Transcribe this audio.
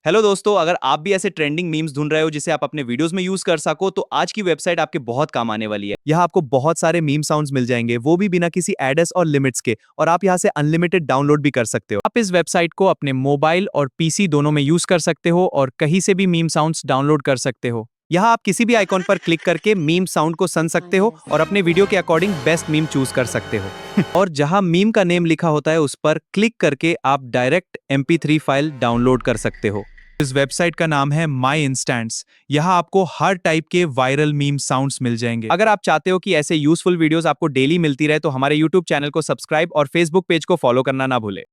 Hello दोस्तों, अगर आप भी ऐसे ट्रेंडिंग मीम्स ढूंढ रहे हो जिसे आप अपने वीडियोस में यूज कर सको तो आज की वेबसाइट आपके बहुत काम आने वाली है। यहाँ आपको बहुत सारे मीम साउंड्स मिल जाएंगे, वो भी बिना किसी एडस और लिमिट्स के, और आप यहाँ से अनलिमिटेड डाउनलोड भी कर सकते हो। आप इस वेबसाइट को अपने मोबाइल और पीसी दोनों में यूज कर सकते हो और कहीं से भी मीम साउंड्स डाउनलोड कर सकते हो। यहाँ आप किसी भी आइकॉन पर क्लिक करके मीम साउंड को सुन सकते हो और अपने वीडियो के अकॉर्डिंग बेस्ट मीम चूज कर सकते हो। और जहां मीम का नेम लिखा होता है उस पर क्लिक करके आप डायरेक्ट MP3 फाइल डाउनलोड कर सकते हो। इस वेबसाइट का नाम है माई इंस्टेंट्स। यहाँ आपको हर टाइप के वायरल मीम साउंड्स मिल जाएंगे। अगर आप चाहते हो कि ऐसे यूजफुल वीडियोस आपको डेली मिलती रहे तो हमारे यूट्यूब चैनल को सब्सक्राइब और फेसबुक पेज को फॉलो करना ना भूले।